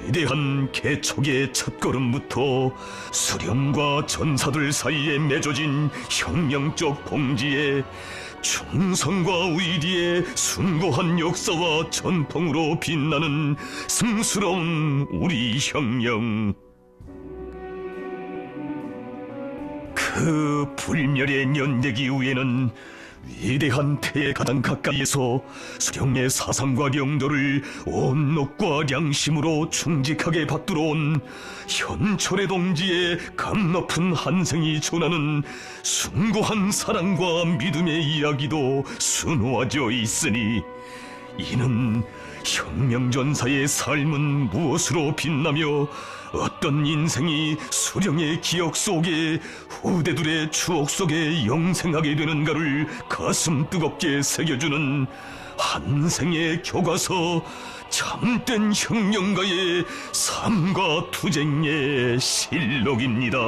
위대한 개척의 첫걸음부터 수령과 전사들 사이에 맺어진 혁명적 봉지에 충성과 의리의 숭고한 역사와 전통으로 빛나는 승스러운 우리 혁명. 그 불멸의 연대기 위에는 위대한 태에 가장 가까이에서 수령의 사상과 영도를 온록과 양심으로 충직하게 받들어온 현철의 동지의 감높은 한생이 전하는 숭고한 사랑과 믿음의 이야기도 수놓아져 있으니, 이는 혁명전사의 삶은 무엇으로 빛나며 어떤 인생이 수령의 기억 속에, 후대들의 추억 속에 영생하게 되는가를 가슴 뜨겁게 새겨주는 한 생의 교과서, 참된 혁명가의 삶과 투쟁의 실록입니다.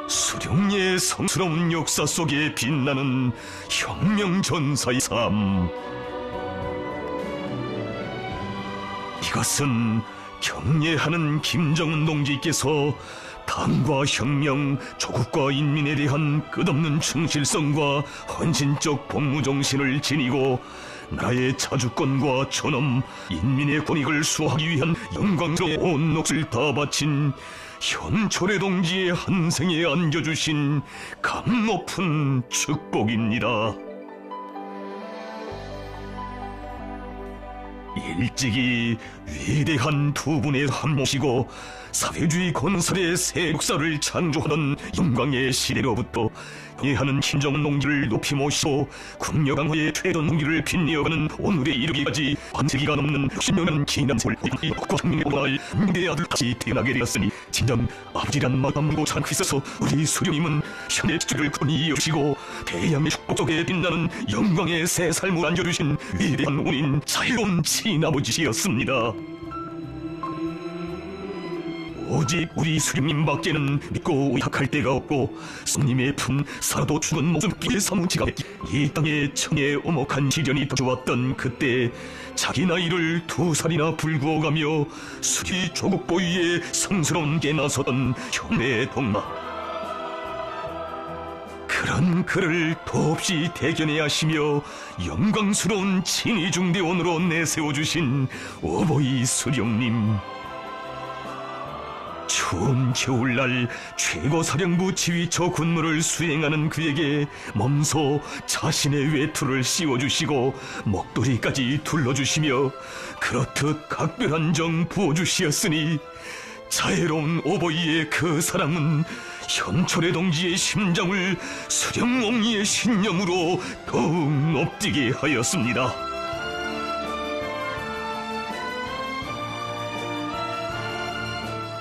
수령의 성스러운 역사 속에 빛나는 혁명전사의 삶. 이것은 경례하는 김정은 동지께서 당과 혁명, 조국과 인민에 대한 끝없는 충실성과 헌신적 복무정신을 지니고 나라의 자주권과 존엄, 인민의 권익을 수호하기 위한 영광스러운 온 몫을 다 바친 현철의 동지의 한생에 안겨주신 감높은 축복입니다. 일찍이 위대한 두 분의 한모시고 사회주의 건설의 새 역사를 창조하던 영광의 시대로부터 경애하는 김정은 동지를 높이 모시고 국력 강화의 최전 동기를 빛내어가는 오늘에 이르기까지 반세기가 넘는 60년은 지난 세월, 국가 혁명의 오날 민대의 아들 다시 태어나게 되었으니 진정 아버지란 마음으로 참고 있어서 우리 수령님은 현대 지주를 굳건히 이어주시고 대양의 축복 속에 빛나는 영광의 새 삶을 안겨주신 위대한 운인 자유로운 친아버지였습니다. 오직 우리 수령님밖에는 믿고 의탁할 데가 없고, 성님의 품 살아도 죽은 목숨 피해 사무치가 이 땅에 청의 오목한 시련이 닥쳐왔던 그때 자기 나이를 2살이나 불구어가며 수리 조국 보위에 성스러운 게 나서던 현의 동마. 그런 그를 더없이 대견해 하시며 영광스러운 친위중대원으로 내세워주신 오보이 수령님. 추운 겨울날 최고사령부 지휘처 군무를 수행하는 그에게 몸소 자신의 외투를 씌워주시고 목도리까지 둘러주시며 그렇듯 각별한 정 부어주시었으니, 자애로운 오보이의 그 사랑은 현철의 동지의 심장을 수령옹리의 신념으로 더욱 높이게 하였습니다.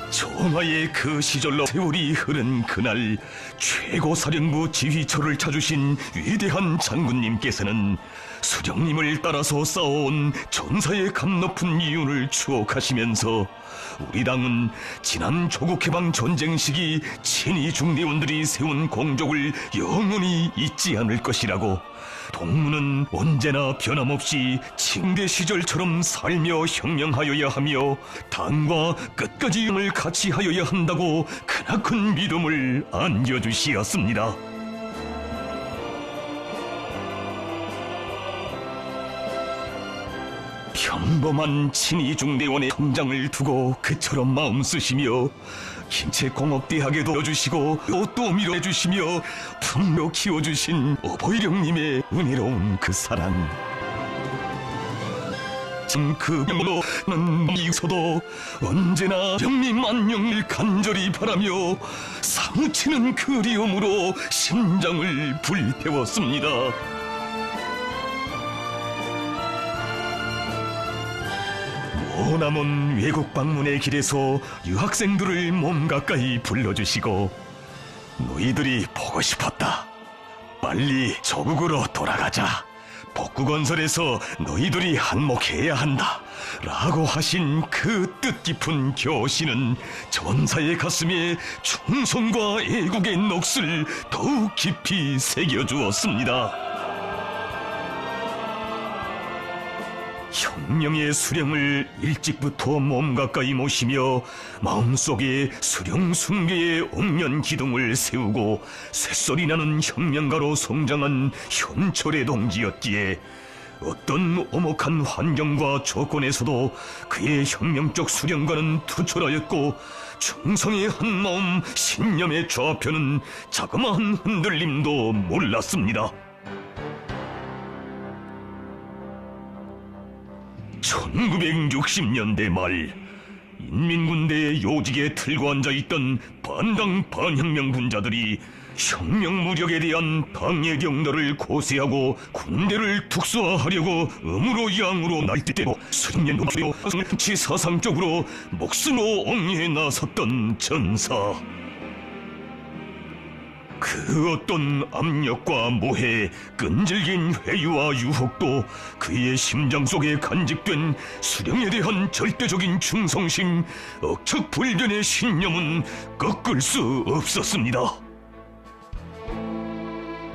정화의 그 시절로 세월이 흐른 그날, 최고사령부 지휘처를 찾으신 위대한 장군님께서는 수령님을 따라서 쌓아온 전사의 감높은 이윤을 추억하시면서 우리 당은 지난 조국해방 전쟁 시기 친위 중대원들이 세운 공적을 영원히 잊지 않을 것이라고, 동무는 언제나 변함없이 칭대 시절처럼 살며 혁명하여야 하며 당과 끝까지 영을 같이 하여야 한다고 크나큰 믿음을 안겨주시었습니다. 평범한 친위중대원의 성장을 두고 그처럼 마음 쓰시며 김체공업대학에도 넣어주시고 또 밀어주시며 품로 키워주신 오보이령님의 은혜로운 그 사랑, 그 병으로는 이서도 언제나 형님 안녕을 간절히 바라며 사무치는 그리움으로 심장을 불태웠습니다. 머나먼 외국 방문의 길에서 유학생들을 몸 가까이 불러주시고 너희들이 보고 싶었다. 빨리 조국으로 돌아가자. 복구건설에서 너희들이 한몫해야 한다 라고 하신 그 뜻깊은 교시는 전사의 가슴에 충성과 애국의 넋을 더욱 깊이 새겨주었습니다. 혁명의 수령을 일찍부터 몸 가까이 모시며 마음속에 수령 숭배의 옥년 기둥을 세우고 쇳소리 나는 혁명가로 성장한 현철의 동지였기에 어떤 엄혹한 환경과 조건에서도 그의 혁명적 수령과는 투철하였고 충성의 한마음 신념의 좌표는 자그마한 흔들림도 몰랐습니다. 1960년대 말 인민군대의 요직에 틀고 앉아있던 반당 반혁명 분자들이 혁명 무력에 대한 당의 경로를 고세하고 군대를 특수화하려고 음으로 양으로 날뛰고 수령의 nom으로 사상적으로 목숨으로 옹리에 나섰던 전사. 그 어떤 압력과 모해, 끈질긴 회유와 유혹도 그의 심장 속에 간직된 수령에 대한 절대적인 충성심, 억척불변의 신념은 꺾을 수 없었습니다.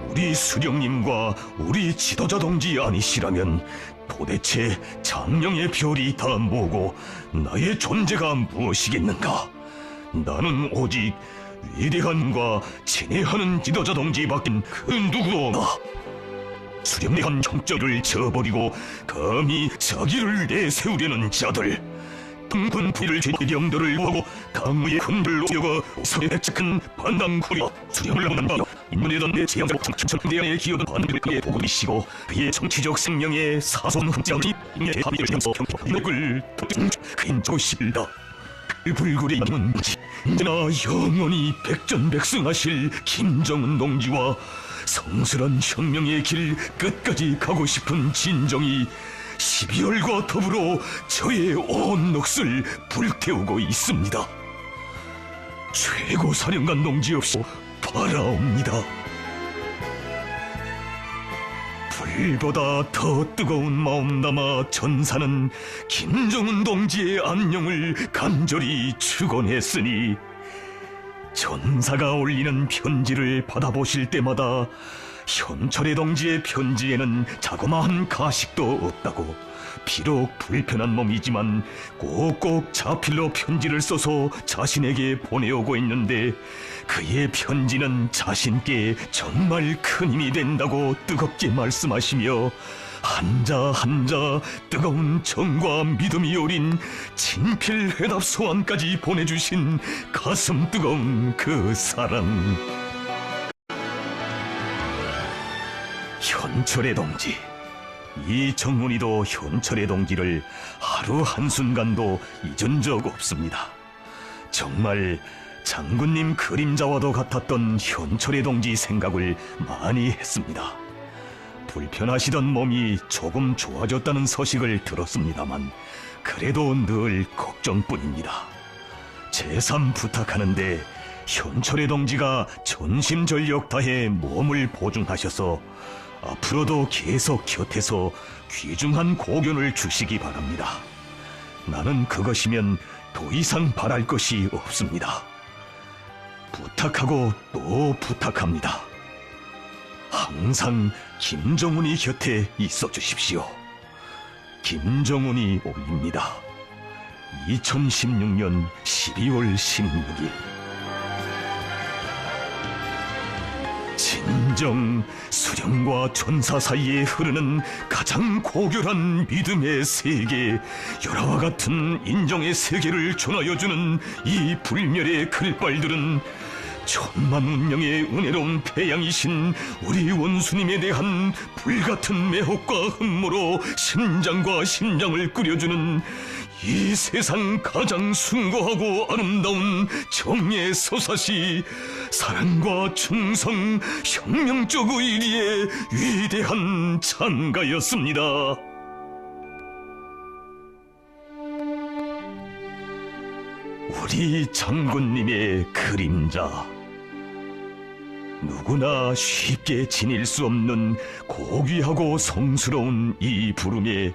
우리 수령님과 우리 지도자 동지 아니시라면 도대체 장령의 별이 다 뭐고 나의 존재가 무엇이겠는가? 나는 오직 위대한과 친애하는 지도자 동지밖엔 그 누구도 수령에 대한 정적을 저버리고 감히 자기를 내세우려는 자들, 등군 부를 죄령들을 하고 당의 군들로 여가 서에 백작한 반당구리 수령을 만나며 인문에 내 재앙자로 청천대안에 기어든 반들을 그의 보고이시고 그의 정치적 생명에 사손 흠장이 인의 합의를 향서 경력을 그인 조실다. 그 불굴의 남은 언제나 영원히 백전백승하실 김정은 동지와 성스런 혁명의 길 끝까지 가고 싶은 진정이 12월과 더불어 저의 온 넋을 불태우고 있습니다. 최고 사령관 동지 없이 바라옵니다. 불보다 더 뜨거운 마음 담아 전사는 김정은 동지의 안녕을 간절히 축원했으니 전사가 올리는 편지를 받아보실 때마다 현철의 동지의 편지에는 자그마한 가식도 없다고, 비록 불편한 몸이지만 꼭꼭 자필로 편지를 써서 자신에게 보내오고 있는데 그의 편지는 자신께 정말 큰 힘이 된다고 뜨겁게 말씀하시며 한자 한자 뜨거운 정과 믿음이 어린 친필 회답 소환까지 보내주신 가슴 뜨거운 그 사랑. 현철의 동지, 이 정문이도 현철의 동지를 하루 한순간도 잊은 적 없습니다. 정말 장군님 그림자와도 같았던 현철의 동지 생각을 많이 했습니다. 불편하시던 몸이 조금 좋아졌다는 소식을 들었습니다만 그래도 늘 걱정뿐입니다. 재삼 부탁하는데 현철의 동지가 전심전력 다해 몸을 보증하셔서 앞으로도 계속 곁에서 귀중한 고견을 주시기 바랍니다. 나는 그것이면 더 이상 바랄 것이 없습니다. 부탁하고 또 부탁합니다. 항상 김정은이 곁에 있어 주십시오. 김정은이 올립니다. 2016년 12월 16일. 진정 수령과 전사 사이에 흐르는 가장 고결한 믿음의 세계, 열화와 같은 인정의 세계를 전하여주는 이 불멸의 글발들은 천만 운명의 은혜로운 태양이신 우리 원수님에 대한 불같은 매혹과 흠모로 심장과 심장을 끓여주는 이 세상 가장 숭고하고 아름다운 정의 서사시, 사랑과 충성, 혁명적 의리의 위대한 찬가였습니다. 우리 장군님의 그림자. 누구나 쉽게 지닐 수 없는 고귀하고 성스러운 이 부름에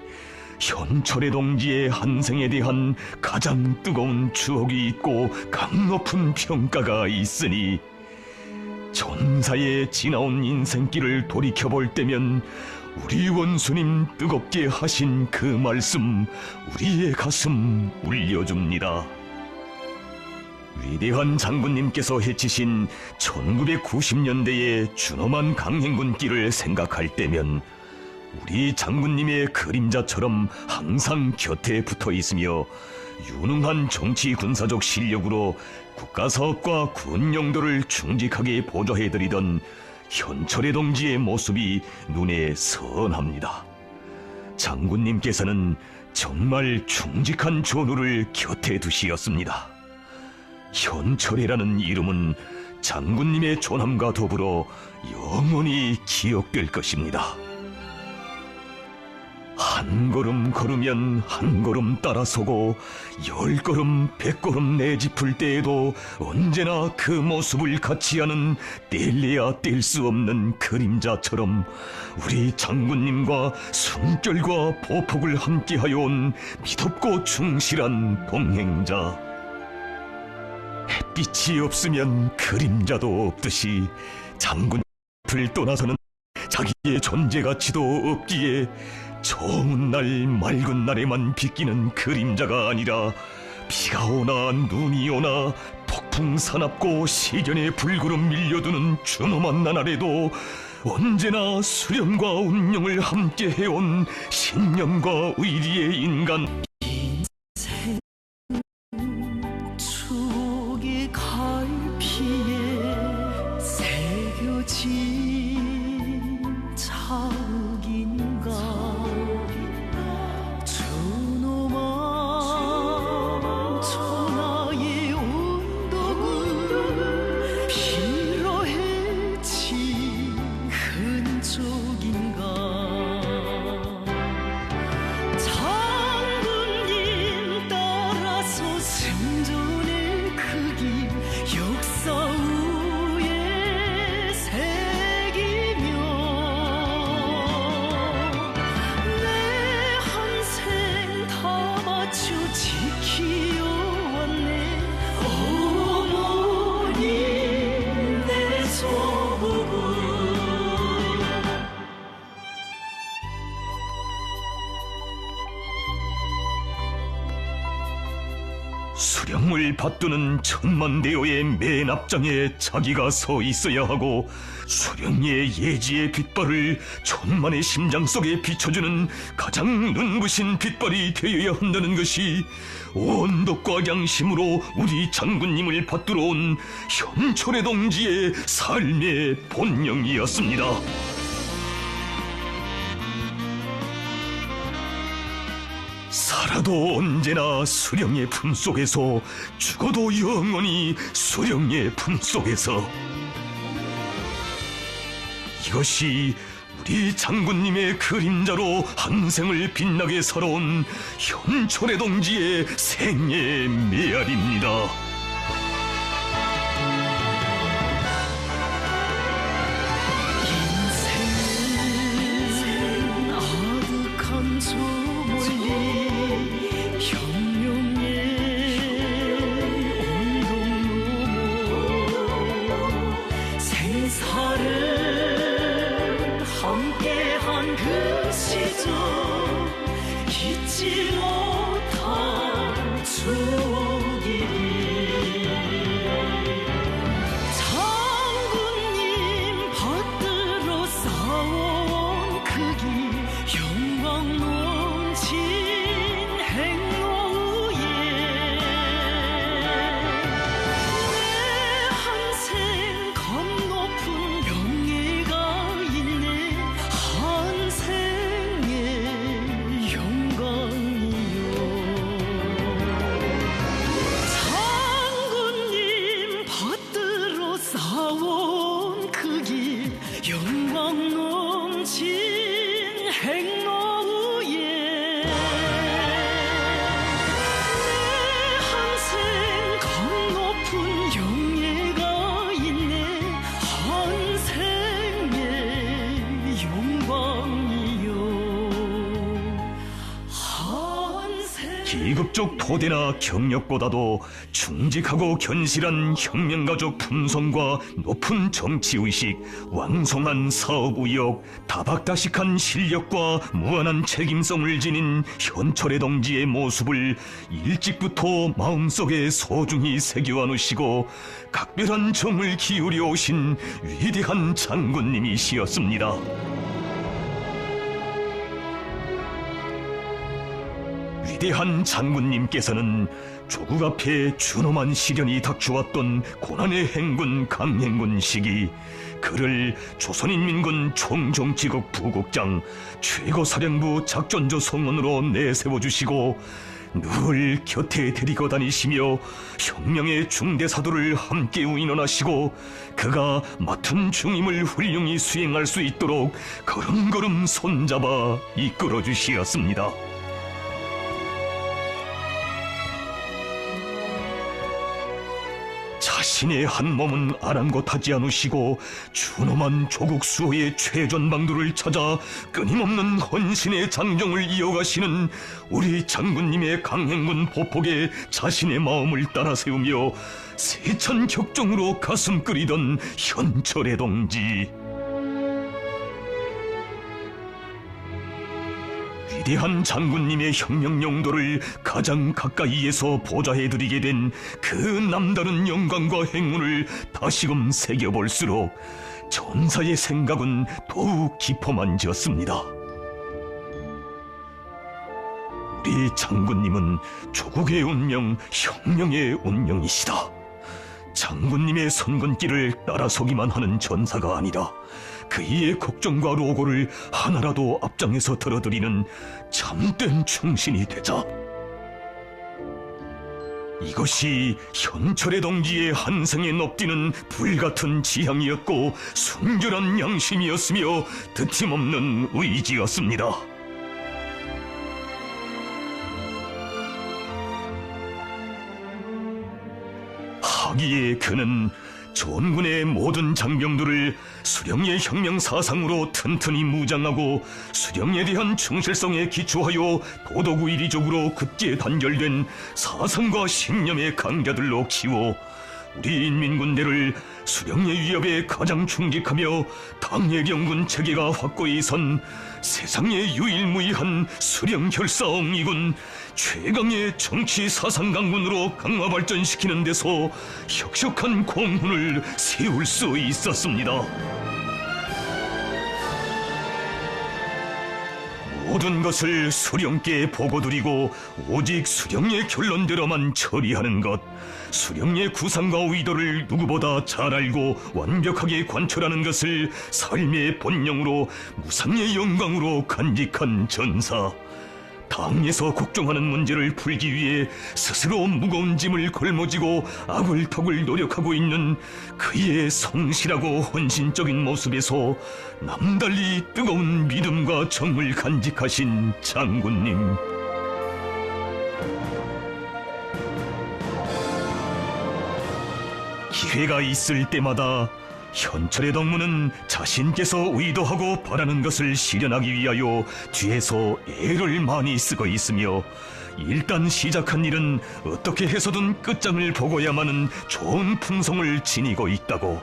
현철의 동지의 한생에 대한 가장 뜨거운 추억이 있고 강높은 평가가 있으니, 전사의 지나온 인생길을 돌이켜볼 때면 우리 원수님 뜨겁게 하신 그 말씀 우리의 가슴 울려줍니다. 위대한 장군님께서 해치신 1990년대의 준엄한 강행군길을 생각할 때면 우리 장군님의 그림자처럼 항상 곁에 붙어 있으며 유능한 정치 군사적 실력으로 국가사업과 군용도를 충직하게 보좌해드리던 현철의 동지의 모습이 눈에 선합니다. 장군님께서는 정말 충직한 전우를 곁에 두시었습니다. 현철이라는 이름은 장군님의 존함과 더불어 영원히 기억될 것입니다. 한 걸음 걸으면 한 걸음 따라서고 10걸음 100걸음 내짚을 때에도 언제나 그 모습을 같이 하는 뗄래야 뗄 수 없는 그림자처럼 우리 장군님과 숨결과 보폭을 함께하여 온 믿었고 충실한 동행자. 햇빛이 없으면 그림자도 없듯이 장군님을 떠나서는 자기의 존재 가치도 없기에 좋은 날 맑은 날에만 비끼는 그림자가 아니라 비가 오나 눈이 오나 폭풍 사납고 시련의 불구름 밀려드는 준엄한 나날에도 언제나 수련과 운명을 함께 해온 신념과 의리의 인간. 인생 추억의 갈피에 새겨진 자욱인가. 준엄한 천하의 언덕을 피로해친 흔적인가. 장군님 따라서 승전의 그 길 역사 위에 새기며 내 한생 다 바쳐 지키어왔네. 어머니 내 조국을. 수령을 받드는 천만대어의 맨 앞장에 자기가 서 있어야 하고 수령의 예지의 빛발을 천만의 심장 속에 비춰주는 가장 눈부신 빛발이 되어야 한다는 것이 원덕과 양심으로 우리 장군님을 받들어 온 현철의 동지의 삶의 본령이었습니다. 살아도 언제나 수령의 품속에서, 죽어도 영원히 수령의 품속에서. 이것이 우리 장군님의 그림자로 한생을 빛나게 살아온 현철의 동지의 생애 메아리입니다. 인생은 아득한 저 멀리 혁명의 언덕 넘어 생사를 함께한 그 시절 잊지 못할 추억이. 장군님 받들어 싸워온 그 길 영광 넘친 행로에 내 한생 계급적 토대나 경력보다도 충직하고 견실한 혁명가족 품성과 높은 정치의식, 왕성한 사업의욕, 다박다식한 실력과 무한한 책임성을 지닌 현철의 동지의 모습을 일찍부터 마음속에 소중히 새겨 안으시고 각별한 정을 기울여 오신 위대한 장군님이시었습니다. 위대한 장군님께서는 조국 앞에 준엄한 시련이 닥쳐왔던 고난의 행군 강행군 시기 그를 조선인민군 총정치국 부국장 최고사령부 작전조 성원으로 내세워주시고 늘 곁에 데리고 다니시며 혁명의 중대사도를 함께 운원하시고 그가 맡은 중임을 훌륭히 수행할 수 있도록 걸음걸음 손잡아 이끌어주시었습니다. 자신의 한 몸은 아랑곳하지 않으시고 준엄한 조국 수호의 최전방도를 찾아 끊임없는 헌신의 장정을 이어가시는 우리 장군님의 강행군 보폭에 자신의 마음을 따라 세우며 세찬 격정으로 가슴 끓이던 현철의 동지. 위대한 장군님의 혁명 용도를 가장 가까이에서 보좌해드리게 된 그 남다른 영광과 행운을 다시금 새겨볼수록 전사의 생각은 더욱 깊어만졌습니다. 우리 장군님은 조국의 운명, 혁명의 운명이시다. 장군님의 선근길을 따라서기만 하는 전사가 아니라 그이의 걱정과 노고를 하나라도 앞장에서 들어드리는 참된 충신이 되자. 이것이 현철의 동지의 한생에 높디는 불같은 지향이었고 순결한 양심이었으며 드팀없는 의지였습니다. 하기에 그는 전군의 모든 장병들을 수령의 혁명 사상으로 튼튼히 무장하고 수령에 대한 충실성에 기초하여 도덕의리적으로 급제 단결된 사상과 신념의 강자들로 키워 우리 인민군대를 수령의 위협에 가장 충직하며 당의 경군 체계가 확고히 선 세상의 유일무이한 수령 혈사옹이군 최강의 정치 사상 강군으로 강화 발전시키는 데서 혁혁한 공훈을 세울 수 있었습니다. 모든 것을 수령께 보고드리고 오직 수령의 결론대로만 처리하는 것, 수령의 구상과 의도를 누구보다 잘 알고 완벽하게 관철하는 것을 삶의 본령으로 무상의 영광으로 간직한 전사. 당에서 걱정하는 문제를 풀기 위해 스스로 무거운 짐을 걸머쥐고 아굴턱을 노력하고 있는 그의 성실하고 헌신적인 모습에서 남달리 뜨거운 믿음과 정을 간직하신 장군님. 기회가 있을 때마다 현철의 동무는 자신께서 의도하고 바라는 것을 실현하기 위하여 뒤에서 애를 많이 쓰고 있으며 일단 시작한 일은 어떻게 해서든 끝장을 보고야만은 좋은 품성을 지니고 있다고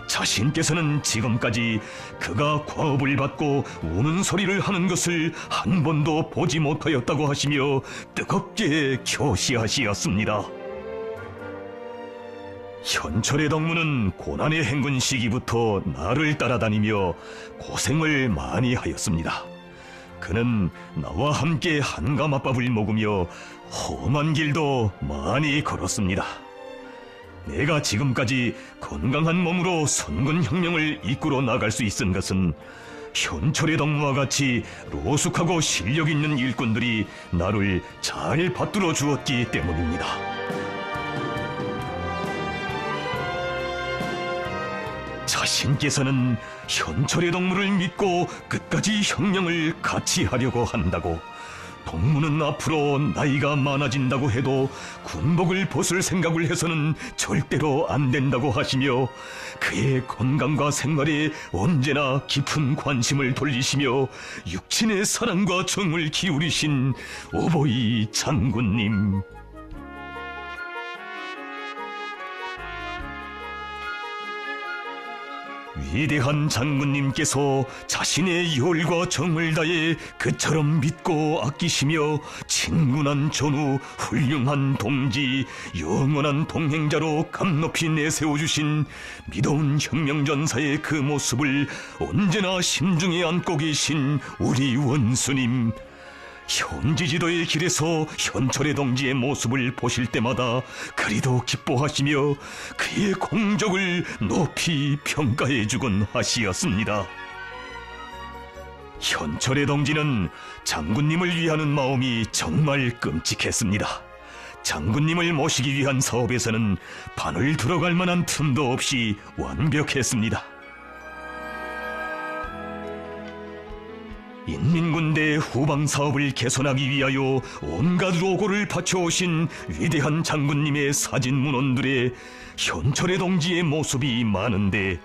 자신께서는 지금까지 그가 과업을 받고 우는 소리를 하는 것을 한 번도 보지 못하였다고 하시며 뜨겁게 교시하시었습니다. 현철의 동무는 고난의 행군 시기부터 나를 따라다니며 고생을 많이 하였습니다. 그는 나와 함께 한가마밥을 먹으며 험한 길도 많이 걸었습니다. 내가 지금까지 건강한 몸으로 선군혁명을 이끌어 나갈 수 있은 것은 현철의 동무와 같이 로숙하고 실력 있는 일꾼들이 나를 잘 받들어 주었기 때문입니다. 자신께서는 현철의 동무를 믿고 끝까지 혁명을 같이 하려고 한다고 동무는 앞으로 나이가 많아진다고 해도 군복을 벗을 생각을 해서는 절대로 안 된다고 하시며 그의 건강과 생활에 언제나 깊은 관심을 돌리시며 육친의 사랑과 정을 기울이신 오보이 장군님. 위대한 장군님께서 자신의 열과 정을 다해 그처럼 믿고 아끼시며 친근한 전우, 훌륭한 동지, 영원한 동행자로 감높이 내세워주신 믿어온 혁명전사의 그 모습을 언제나 심중에 안고 계신 우리 원수님. 현지지도의 길에서 현철의 동지의 모습을 보실 때마다 그리도 기뻐하시며 그의 공적을 높이 평가해주곤 하시었습니다. 현철의 동지는 장군님을 위하는 마음이 정말 끔찍했습니다. 장군님을 모시기 위한 사업에서는 반을 들어갈 만한 틈도 없이 완벽했습니다. 인민군대 후방 사업을 개선하기 위하여 온갖 노고를 바쳐오신 위대한 장군님의 사진 문헌들에 현철의 동지의 모습이 많은데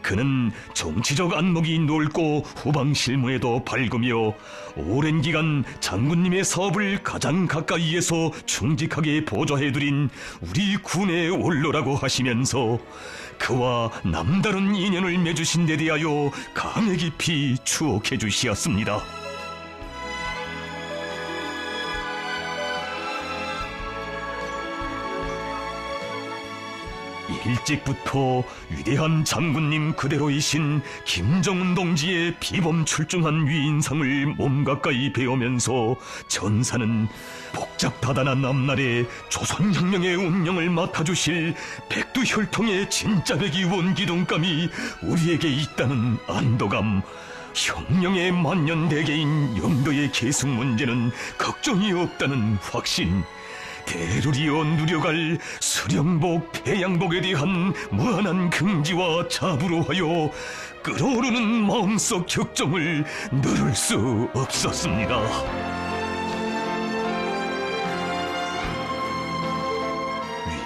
그는 정치적 안목이 넓고 후방 실무에도 밝으며 오랜 기간 장군님의 사업을 가장 가까이에서 충직하게 보좌해드린 우리 군의 원로라고 하시면서 그와 남다른 인연을 맺으신 데 대하여 감회 깊이 추억해 주시었습니다. 일찍부터 위대한 장군님 그대로이신 김정은 동지의 비범출중한 위인상을 몸 가까이 배우면서 전사는 복잡다단한 앞날에 조선혁명의 운명을 맡아주실 백두혈통의 진짜배기 원기둥감이 우리에게 있다는 안도감, 혁명의 만년대계인 영도의 계승 문제는 걱정이 없다는 확신, 대루리어 누려갈 수령복, 태양복에 대한 무한한 긍지와 자부로 하여 끓어오르는 마음속 격정을 누를 수 없었습니다.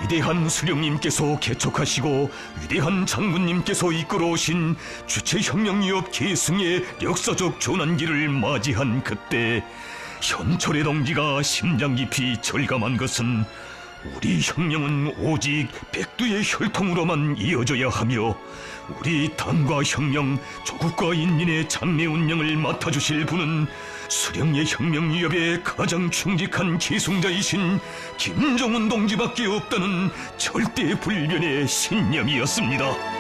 위대한 수령님께서 개척하시고 위대한 장군님께서 이끌어오신 주체혁명위협 계승의 역사적 전환기를 맞이한 그때 현철의 동지가 심장 깊이 절감한 것은 우리 혁명은 오직 백두의 혈통으로만 이어져야 하며 우리 당과 혁명, 조국과 인민의 장래 운명을 맡아주실 분은 수령의 혁명 위협에 가장 충직한 기승자이신 김정은 동지밖에 없다는 절대 불변의 신념이었습니다.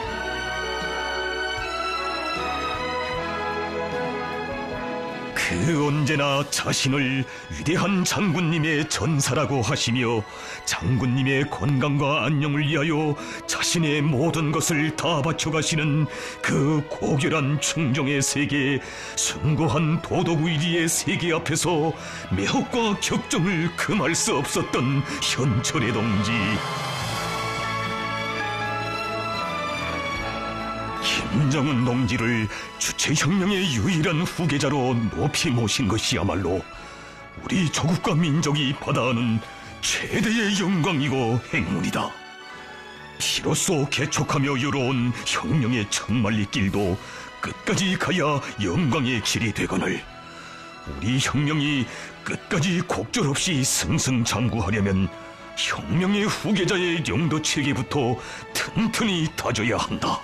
그 언제나 자신을 위대한 장군님의 전사라고 하시며 장군님의 건강과 안녕을 위하여 자신의 모든 것을 다 바쳐가시는 그 고결한 충정의 세계, 숭고한 도덕의리의 세계 앞에서 매혹과 격정을 금할 수 없었던 현철의 동지. 김정은 동지를 주체혁명의 유일한 후계자로 높이 모신 것이야말로 우리 조국과 민족이 받아하는 최대의 영광이고 행운이다. 피로써 개척하며 이뤄온 혁명의 천만리 길도 끝까지 가야 영광의 길이 되거늘 우리 혁명이 끝까지 곡절없이 승승장구하려면 혁명의 후계자의 영도 체계부터 튼튼히 다져야 한다.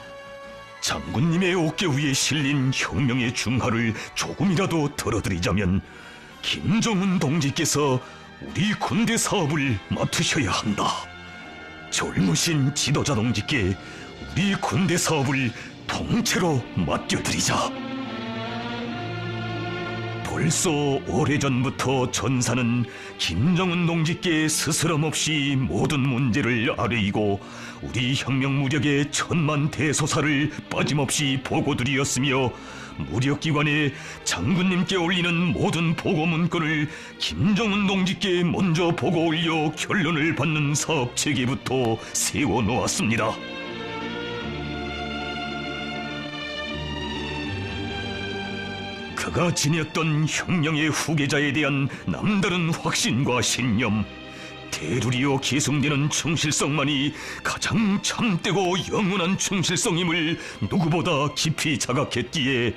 장군님의 어깨 위에 실린 혁명의 중하를 조금이라도 덜어드리자면 김정은 동지께서 우리 군대 사업을 맡으셔야 한다. 젊으신 지도자 동지께 우리 군대 사업을 통째로 맡겨드리자. 벌써 오래전부터 전사는 김정은 동지께 스스럼 없이 모든 문제를 아뢰이고 우리 혁명 무력의 천만 대소사를 빠짐없이 보고드리었으며 무력기관에 장군님께 올리는 모든 보고 문건을 김정은 동지께 먼저 보고 올려 결론을 받는 사업 체계부터 세워놓았습니다. 그가 지녔던 혁명의 후계자에 대한 남다른 확신과 신념, 대두리어 계승되는 충실성만이 가장 참되고 영원한 충실성임을 누구보다 깊이 자각했기에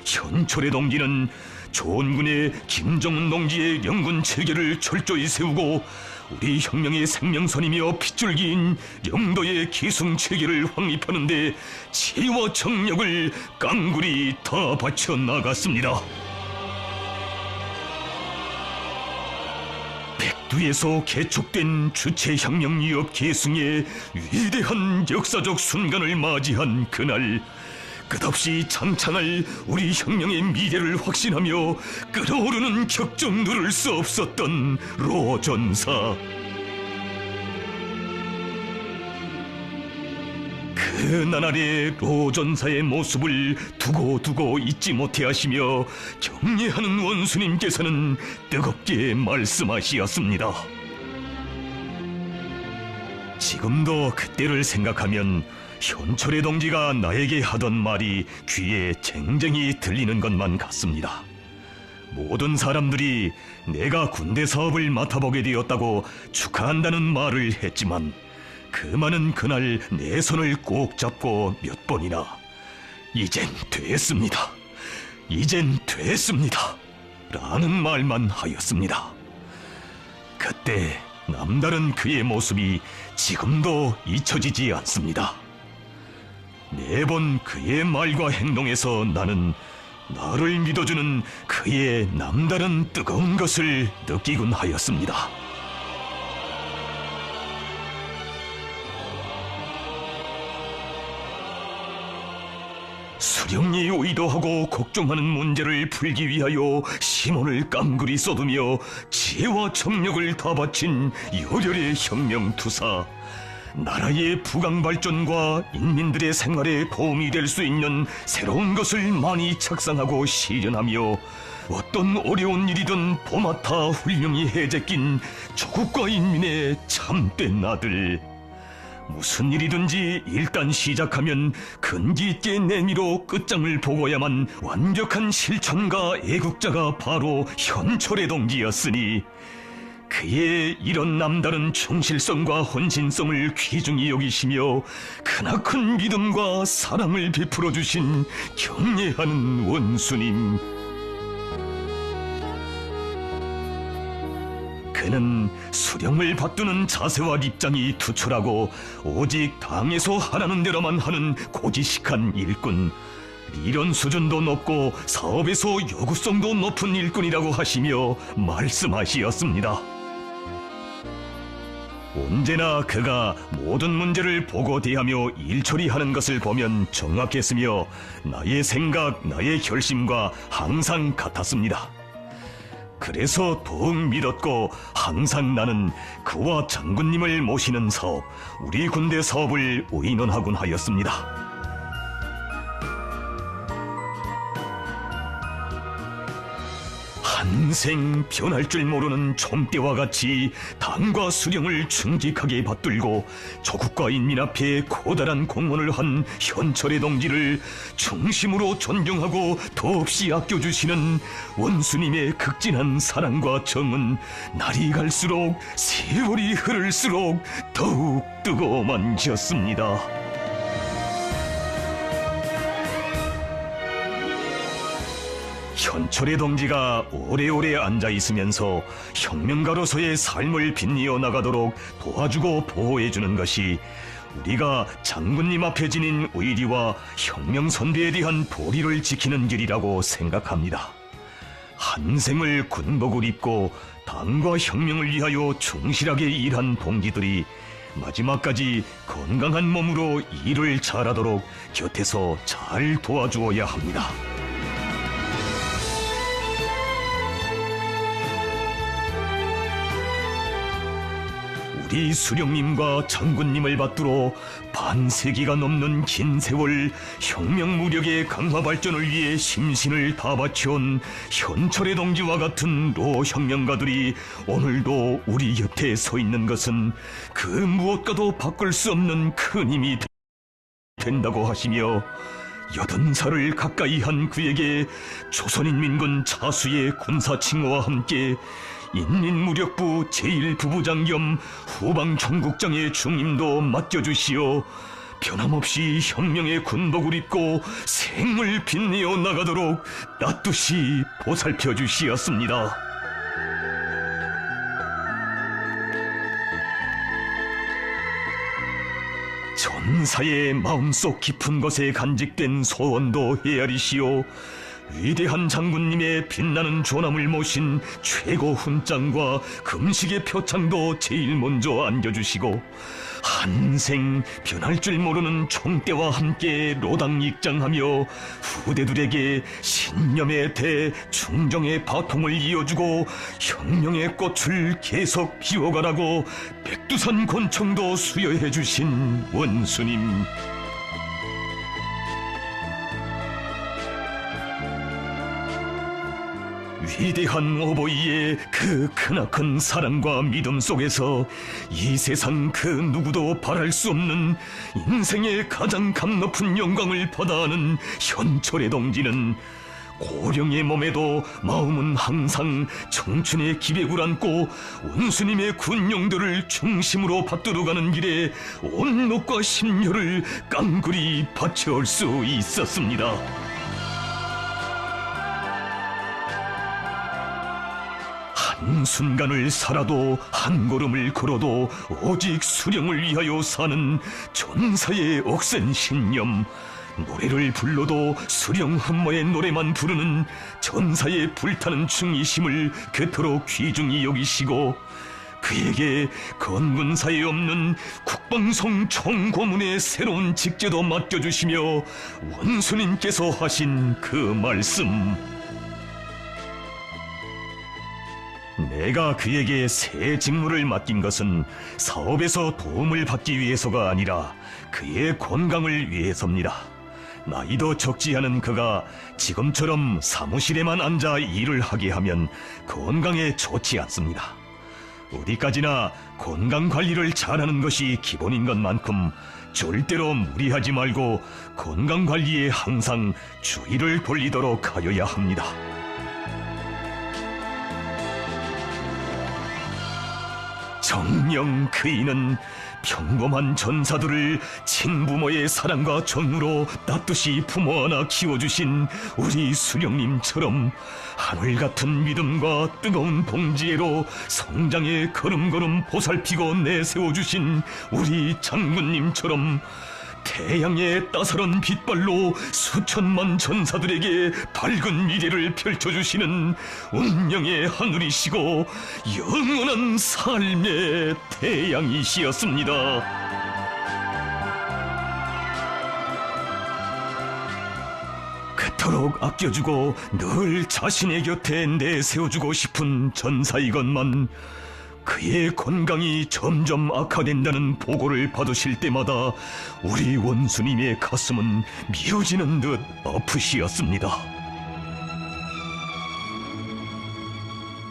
현철의 동지는 조원군의 김정은 동지의 영군 체계를 철저히 세우고 우리 혁명의 생명선이며 핏줄기인 영도의 계승 체계를 확립하는 데 지혜와 정력을 깡굴이 다 바쳐 나갔습니다. 백두에서 개척된 주체혁명유업 계승의 위대한 역사적 순간을 맞이한 그날, 끝없이 장창할 우리 혁명의 미래를 확신하며 끓어오르는 격정 누를 수 없었던 로 전사. 그 나날의 로 전사의 모습을 두고 잊지 못해 하시며 경례하는 원수님께서는 뜨겁게 말씀하시었습니다. 지금도 그때를 생각하면 현철의 동지가 나에게 하던 말이 귀에 쟁쟁이 들리는 것만 같습니다. 모든 사람들이 내가 군대 사업을 맡아보게 되었다고 축하한다는 말을 했지만 그만은 그날 내 손을 꼭 잡고 몇 번이나 이젠 됐습니다. 이젠 됐습니다. 라는 말만 하였습니다. 그때 남다른 그의 모습이 지금도 잊혀지지 않습니다. 매번 그의 말과 행동에서 나는 나를 믿어주는 그의 남다른 뜨거운 것을 느끼곤 하였습니다. 수령이 의도하고 걱정하는 문제를 풀기 위하여 심원을 깡그리 쏟으며 지혜와 정력을 다 바친 열혈의 혁명투사, 나라의 부강 발전과 인민들의 생활에 도움이 될 수 있는 새로운 것을 많이 착상하고 실현하며 어떤 어려운 일이든 보맡아 훌륭히 해제낀 조국과 인민의 참된 아들. 무슨 일이든지 일단 시작하면 근기 있게 내밀어 끝장을 보고야만 완벽한 실천가 애국자가 바로 현철의 동지였으니 그의 이런 남다른 충실성과 헌신성을 귀중히 여기시며 크나큰 믿음과 사랑을 베풀어 주신 경례하는 원수님. 그는 수령을 받드는 자세와 입장이 투철하고 오직 당에서 하라는 대로만 하는 고지식한 일꾼, 이런 수준도 높고 사업에서 요구성도 높은 일꾼이라고 하시며 말씀하시었습니다. 언제나 그가 모든 문제를 보고 대하며 일 처리하는 것을 보면 정확했으며 나의 생각, 나의 결심과 항상 같았습니다. 그래서 더욱 믿었고 항상 나는 그와 장군님을 모시는 사업, 우리 군대 사업을 의논하곤 하였습니다. 한생 변할 줄 모르는 솜대와 같이 당과 수령을 충직하게 받들고 조국과 인민 앞에 커다란 공헌을 한 현철의 동지를 중심으로 존경하고 더없이 아껴주시는 원수님의 극진한 사랑과 정은 날이 갈수록 세월이 흐를수록 더욱 뜨거워만졌습니다. 현철의 동지가 오래오래 앉아있으면서 혁명가로서의 삶을 빛내어 나가도록 도와주고 보호해주는 것이 우리가 장군님 앞에 지닌 의리와 혁명선대에 대한 도리를 지키는 길이라고 생각합니다. 한생을 군복을 입고 당과 혁명을 위하여 충실하게 일한 동지들이 마지막까지 건강한 몸으로 일을 잘하도록 곁에서 잘 도와주어야 합니다. 우리 수령님과 장군님을 받들어 반세기가 넘는 긴 세월 혁명 무력의 강화 발전을 위해 심신을 다 바쳐온 현철의 동지와 같은 로 혁명가들이 오늘도 우리 곁에 서 있는 것은 그 무엇과도 바꿀 수 없는 큰 힘이 된다고 하시며 80살을 가까이 한 그에게 조선인민군 차수의 군사칭호와 함께 인민무력부 제1부부장 겸 후방총국장의 중임도 맡겨주시어 변함없이 혁명의 군복을 입고 생을 빛내어 나가도록 낫듯이 보살펴 주시었습니다. 전사의 마음속 깊은 것에 간직된 소원도 헤아리시오, 위대한 장군님의 빛나는 존함을 모신 최고 훈장과 금식의 표창도 제일 먼저 안겨주시고, 한생 변할 줄 모르는 총대와 함께 로당 입장하며 후대들에게 신념의 대 충정의 바통을 이어주고 혁명의 꽃을 계속 피워가라고 백두산 권총도 수여해 주신 원수님, 위대한 오보이의 그 크나큰 사랑과 믿음 속에서 이 세상 그 누구도 바랄 수 없는 인생의 가장 감높은 영광을 받아하는 현철의 동지는 고령의 몸에도 마음은 항상 청춘의 기백을 안고 원수님의 군용들을 중심으로 받들어가는 길에 온 녹과 심려를 깡그리 바쳐올 수 있었습니다. 한순간을 살아도 한 걸음을 걸어도 오직 수령을 위하여 사는 전사의 억센 신념, 노래를 불러도 수령 흠모의 노래만 부르는 전사의 불타는 충이심을 그토록 귀중히 여기시고, 그에게 건군사에 없는 국방성 총고문의 새로운 직제도 맡겨주시며 원수님께서 하신 그 말씀, 내가 그에게 새 직무를 맡긴 것은 사업에서 도움을 받기 위해서가 아니라 그의 건강을 위해서입니다. 나이도 적지 않은 그가 지금처럼 사무실에만 앉아 일을 하게 하면 건강에 좋지 않습니다. 어디까지나 건강관리를 잘하는 것이 기본인 것만큼 절대로 무리하지 말고 건강관리에 항상 주의를 돌리도록 하여야 합니다. 정녕 그이는 평범한 전사들을 친부모의 사랑과 정으로 떳떳이 품어 안아 키워주신 우리 수령님처럼 하늘같은 믿음과 뜨거운 봉지애로 성장에 걸음걸음 보살피고 내세워주신 우리 장군님처럼 태양의 따사로운 빛발로 수천만 전사들에게 밝은 미래를 펼쳐주시는 운명의 하늘이시고 영원한 삶의 태양이시였습니다. 그토록 아껴주고 늘 자신의 곁에 내세워주고 싶은 전사이건만 그의 건강이 점점 악화된다는 보고를 받으실 때마다 우리 원수님의 가슴은 미어지는 듯 아프시었습니다.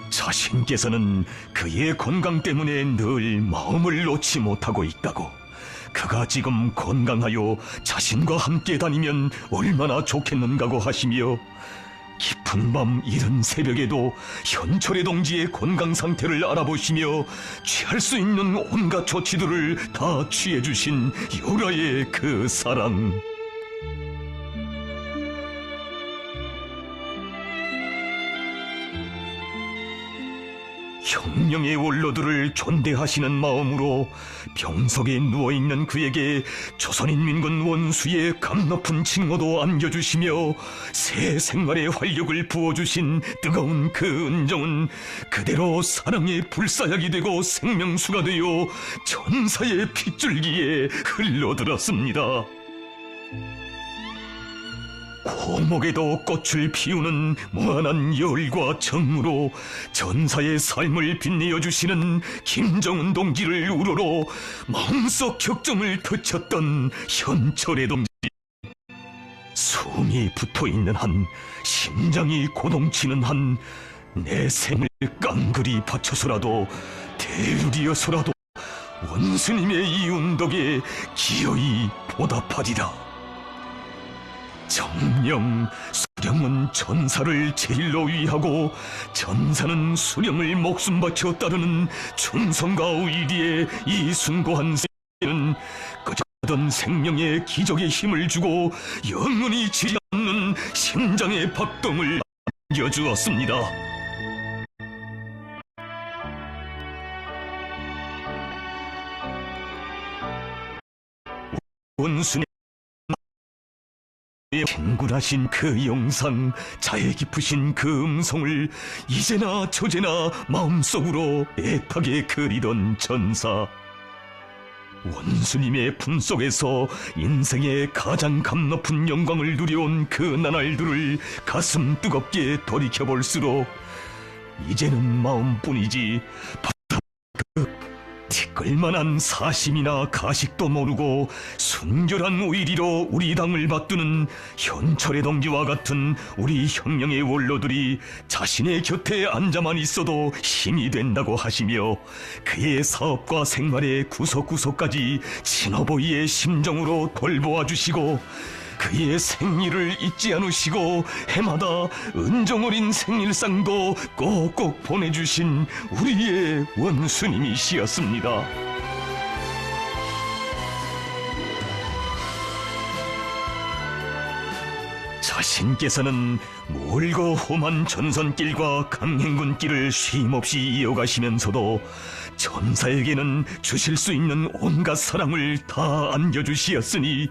자신께서는 그의 건강 때문에 늘 마음을 놓지 못하고 있다고, 그가 지금 건강하여 자신과 함께 다니면 얼마나 좋겠는가고 하시며, 깊은 밤 이른 새벽에도 현철의 동지의 건강 상태를 알아보시며 취할 수 있는 온갖 조치들을 다 취해주신 요라의 그 사랑, 혁명의 원로들을 존대하시는 마음으로 병석에 누워있는 그에게 조선인민군 원수의 감높은 칭호도 안겨주시며 새 생활의 활력을 부어주신 뜨거운 그 은정은 그대로 사랑의 불사약이 되고 생명수가 되어 전사의 핏줄기에 흘러들었습니다. 고목에도 꽃을 피우는 무한한 열과 정으로 전사의 삶을 빛내어 주시는 김정은 동지를 우러러 마음속 격정을 펼쳤던 현철의 동지, 숨이 붙어있는 한, 심장이 고동치는 한, 내 생을 깡그리 바쳐서라도 대류리어서라도 원수님의 이 운덕에 기어이 보답하리라. 정령 수령은 전사를 제일로 위하고 전사는 수령을 목숨 바쳐 따르는 충성과 의리에 이 숭고한 세계는 그저던 생명의 기적의 힘을 주고 영원히 지지 않는 심장의 박동을 안겨주었습니다. 원순이 싱굴하신 그 영상, 자애 깊으신 그 음성을 이제나 저제나 마음속으로 애타게 그리던 전사. 원수님의 품속에서 인생의 가장 값높은 영광을 누려온 그 나날들을 가슴 뜨겁게 돌이켜볼수록 이제는 마음뿐이지 티끌만한 사심이나 가식도 모르고 순결한 의리로 우리 당을 받드는 현철의 동지와 같은 우리 형령의 원로들이 자신의 곁에 앉아만 있어도 힘이 된다고 하시며 그의 사업과 생활의 구석구석까지 친어보이의 심정으로 돌보아 주시고 그의 생일을 잊지 않으시고 해마다 은정어린 생일상도 꼭꼭 보내주신 우리의 원수님이시였습니다. 자신께서는 멀고 험한 전선길과 강행군길을 쉼없이 이어가시면서도 전사에게는 주실 수 있는 온갖 사랑을 다 안겨주시었으니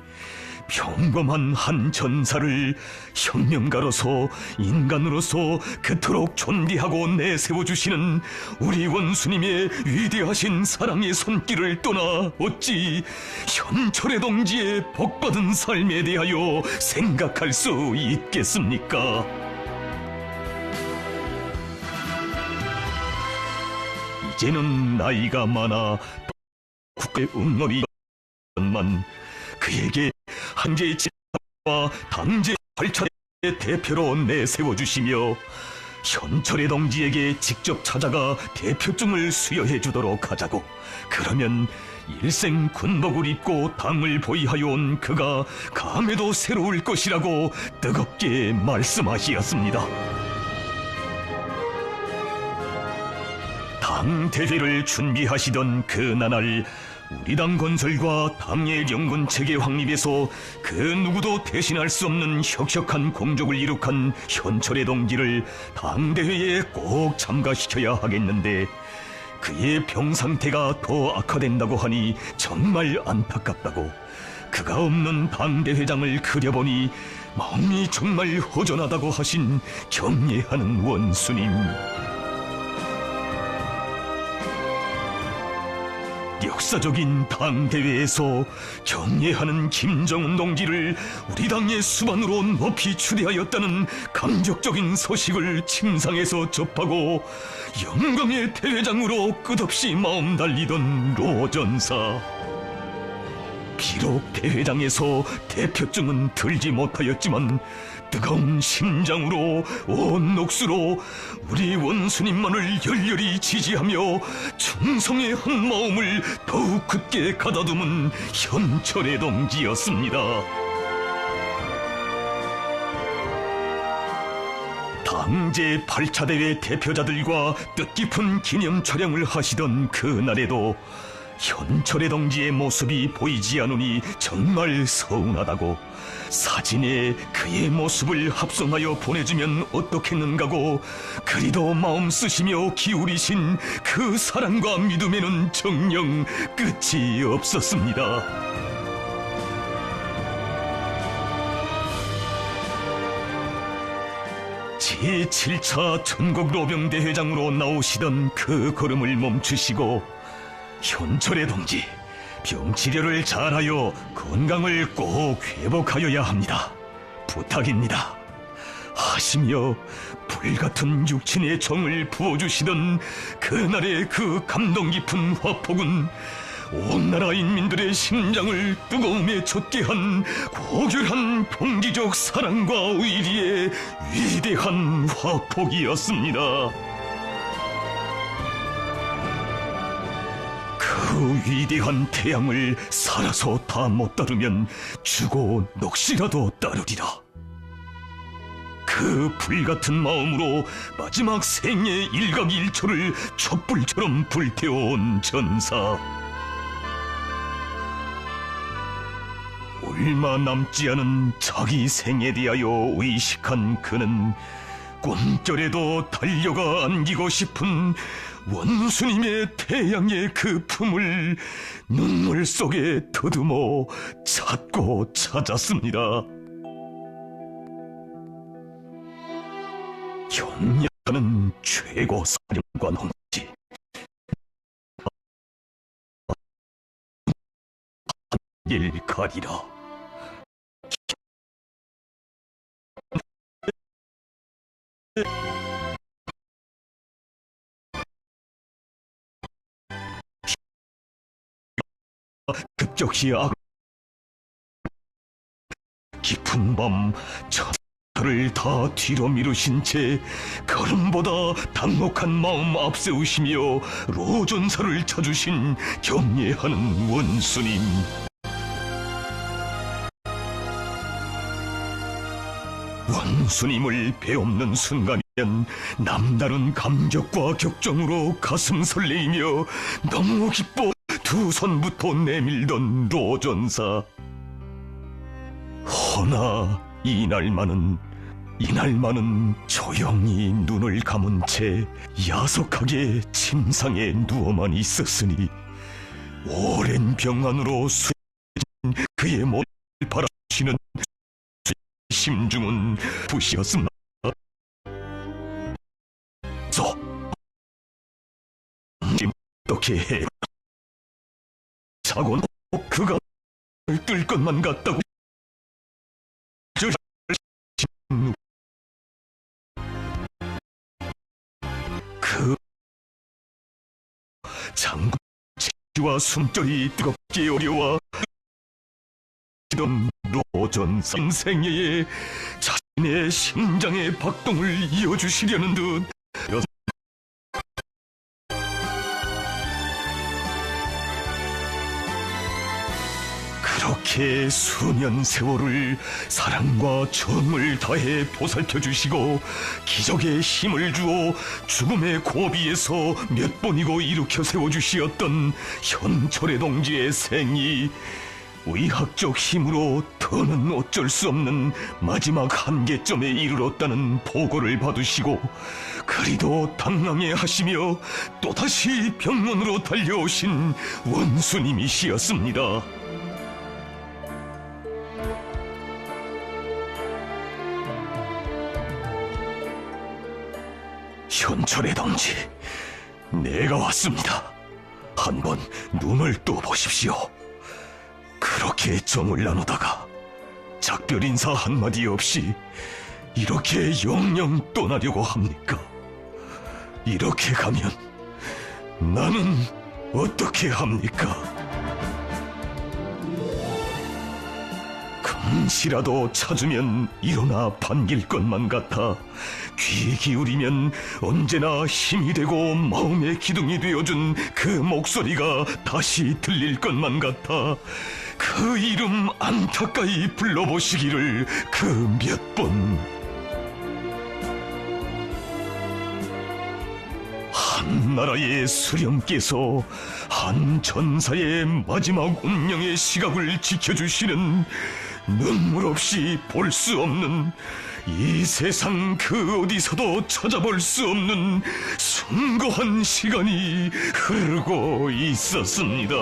평범한 한 전사를 혁명가로서 인간으로서 그토록 존귀하고 내세워주시는 우리 원수님의 위대하신 사랑의 손길을 떠나 어찌 현철의 동지의 복받은 삶에 대하여 생각할 수 있겠습니까? 이제는 나이가 많아 국회 응원이만 그에게 한제의 지와 당제 8차의 대표로 내세워주시며 현철의 동지에게 직접 찾아가 대표증을 수여해 주도록 하자고. 그러면 일생 군복을 입고 당을 보위하여 온 그가 감에도 새로울 것이라고 뜨겁게 말씀하시었습니다. 당 대회를 준비하시던 그 나날 우리 당 건설과 당의 영군 체계 확립에서 그 누구도 대신할 수 없는 혁혁한 공적을 이룩한 현철의 동지를 당대회에 꼭 참가시켜야 하겠는데 그의 병 상태가 더 악화된다고 하니 정말 안타깝다고. 그가 없는 당대회장을 그려보니 마음이 정말 허전하다고 하신 경례하는 원수님. 역사적인 당대회에서 경례하는 김정은 동지를 우리 당의 수반으로 높이 추대하였다는 감격적인 소식을 침상에서 접하고 영광의 대회장으로 끝없이 마음 달리던 로 전사. 비록 대회장에서 대표증은 들지 못하였지만 뜨거운 심장으로 온 녹수로 우리 원수님만을 열렬히 지지하며 충성의 한 마음을 더욱 굳게 가다듬은 현철의 동지였습니다. 당제 8차 대회 대표자들과 뜻깊은 기념 촬영을 하시던 그날에도 현철의 동지의 모습이 보이지 않으니 정말 서운하다고. 사진에 그의 모습을 합성하여 보내주면 어떻겠는가고 그리도 마음 쓰시며 기울이신 그 사랑과 믿음에는 정녕 끝이 없었습니다. 제7차 전국로병대회장으로 나오시던 그 걸음을 멈추시고 현철의 동지, 병치료를 잘하여 건강을 꼭 회복하여야 합니다. 부탁입니다. 하시며 불같은 육친의 정을 부어주시던 그날의 그 감동 깊은 화폭은 온 나라 인민들의 심장을 뜨거움에 젖게 한 고결한 동지적 사랑과 의리의 위대한 화폭이었습니다. 그 위대한 태양을 살아서 다 못 따르면 죽어 녹시라도 따르리라. 그 불같은 마음으로 마지막 생의 일각일초를 촛불처럼 불태워온 전사. 얼마 남지 않은 자기 생에 대하여 의식한 그는 꿈결에도 달려가 안기고 싶은 원수님의 태양의 그 품을 눈물 속에 더듬어 찾고 찾았습니다. 경량하는 최고 사령관 홍지, 일 가리라. 급격히 깊은 밤 저를 다 뒤로 미루신 채 걸음보다 당혹한 마음 앞세우시며 로전사를 찾으신 경례하는 원수님. 원수님을 배없는 순간이면 남다른 감격과 격정으로 가슴 설레이며 너무 기뻐 두 손부터 내밀던 로전사. 허나 이날만은 조용히 눈을 감은 채 야속하게 침상에 누워만 있었으니 오랜 병안으로 수해진 그의 몸을 바라보시는 심중은 부시었습니다. 어떻게 해? 자고는 그가 뜰 것만 같다고. 그 장군 치와 숨결이 뜨겁게 어려와 던 로전사 생애에 자신의 심장의 박동을 이어주시려는 듯 그렇게 수년 세월을 사랑과 정을 다해 보살펴주시고 기적의 힘을 주어 죽음의 고비에서 몇 번이고 일으켜 세워주시었던 현철의 동지의 생이 의학적 힘으로 더는 어쩔 수 없는 마지막 한계점에 이르렀다는 보고를 받으시고 그리도 당황해 하시며 또다시 병원으로 달려오신 원수님이시였습니다. 현철의 동지, 내가 왔습니다. 한번 눈을 떠보십시오. 그렇게 정을 나누다가 작별 인사 한마디 없이 이렇게 영영 떠나려고 합니까? 이렇게 가면 나는 어떻게 합니까? 금시라도 찾으면 일어나 반길 것만 같아 귀 기울이면 언제나 힘이 되고 마음의 기둥이 되어준 그 목소리가 다시 들릴 것만 같아 그 이름 안타까이 불러보시기를 그 몇 번. 한 나라의 수령께서 한 전사의 마지막 운명의 시각을 지켜주시는 눈물 없이 볼 수 없는 이 세상 그 어디서도 찾아볼 수 없는 숭고한 시간이 흐르고 있었습니다.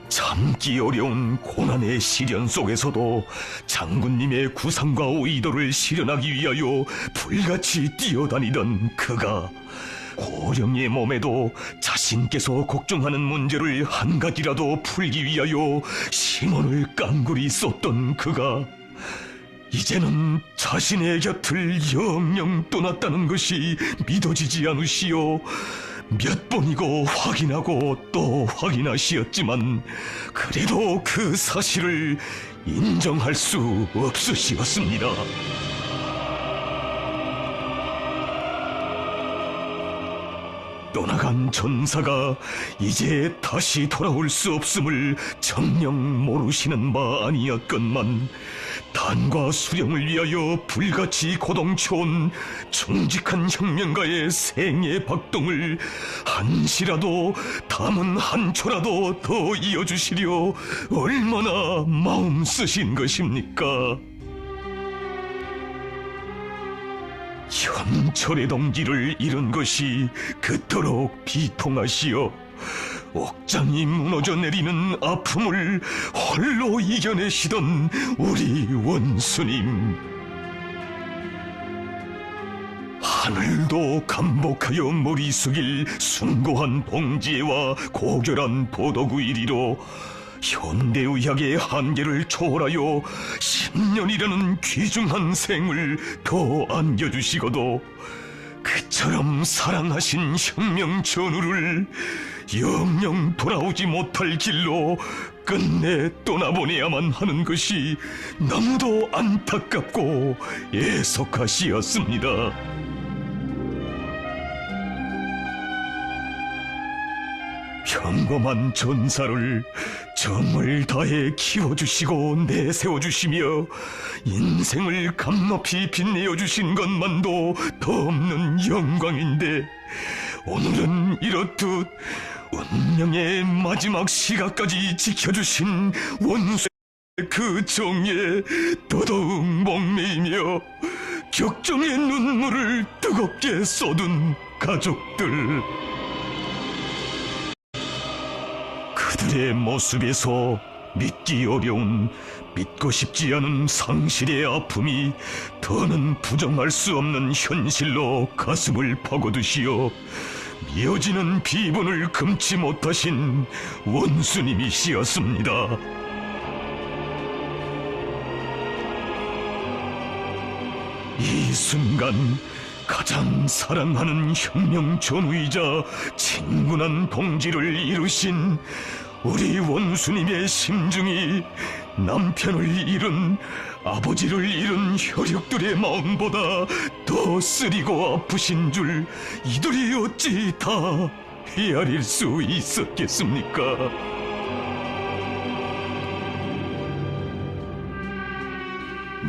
참기 어려운 고난의 시련 속에서도 장군님의 구상과 의도를 실현하기 위하여 불같이 뛰어다니던 그가 고령의 몸에도 자신께서 걱정하는 문제를 한 가지라도 풀기 위하여 심원을 깡그리 쏟던 그가 이제는 자신의 곁을 영영 떠났다는 것이 믿어지지 않으시오. 몇 번이고 확인하고 또 확인하시었지만 그래도 그 사실을 인정할 수 없으시었습니다. 떠나간 전사가 이제 다시 돌아올 수 없음을 정녕 모르시는 바 아니었건만 단과 수령을 위하여 불같이 고동쳐온 충직한 혁명가의 생애 박동을 한시라도 담은 한 초라도 더 이어주시려 얼마나 마음 쓰신 것입니까? 현철의 동지를 잃은 것이 그토록 비통하시어 옥장이 무너져 내리는 아픔을 홀로 이겨내시던 우리 원수님, 하늘도 감복하여 머리 숙일 숭고한 봉지와 고결한 보도구이리로 현대의학의 한계를 초월하여 10년이라는 귀중한 생을 더 안겨주시고도 그처럼 사랑하신 혁명 전우를 영영 돌아오지 못할 길로 끝내 떠나보내야만 하는 것이 너무도 안타깝고 애석하시었습니다. 평범한 전사를 정을 다해 키워주시고 내세워주시며 인생을 감높이 빛내어주신 것만도 더 없는 영광인데 오늘은 이렇듯 운명의 마지막 시각까지 지켜주신 원수의 그 정에 더더욱 목매이며 격정의 눈물을 뜨겁게 쏟은 가족들, 그들의 모습에서 믿기 어려운, 믿고 싶지 않은 상실의 아픔이 더는 부정할 수 없는 현실로 가슴을 파고드시어 미어지는 비분을 금치 못하신 원수님이시었습니다. 이 순간 가장 사랑하는 혁명 전우이자 친근한 동지를 잃으신 우리 원수님의 심중이 남편을 잃은, 아버지를 잃은 혈육들의 마음보다 더 쓰리고 아프신 줄 이들이 어찌 다 헤아릴 수 있었겠습니까?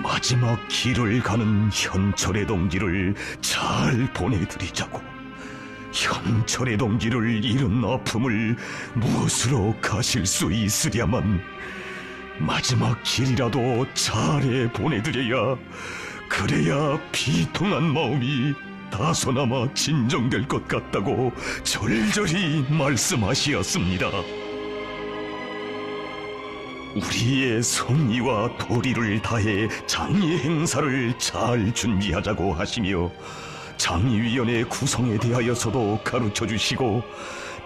마지막 길을 가는 현철의 동지를 잘 보내드리자고, 현철의 동지를 잃은 아픔을 무엇으로 가실 수 있으랴만 마지막 길이라도 잘해 보내드려야, 그래야 비통한 마음이 다소나마 진정될 것 같다고 절절히 말씀하시었습니다. 우리의 성의와 도리를 다해 장례 행사를 잘 준비하자고 하시며 장의위원회 구성에 대하여서도 가르쳐주시고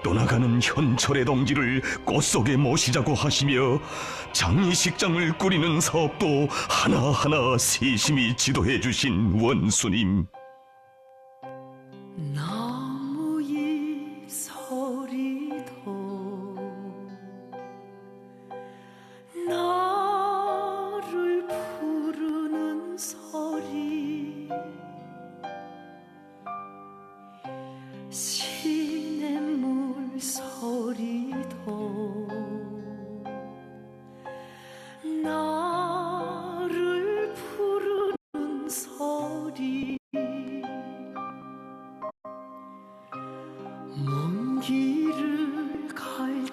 떠나가는 현철의 동지를 꽃속에 모시자고 하시며 장례식장을 꾸리는 사업도 하나하나 세심히 지도해주신 원수님, 나무잎 소리도 나를 부르는 소리, 시냇물 소리도 나를 부르는 소리, 먼 길을 갈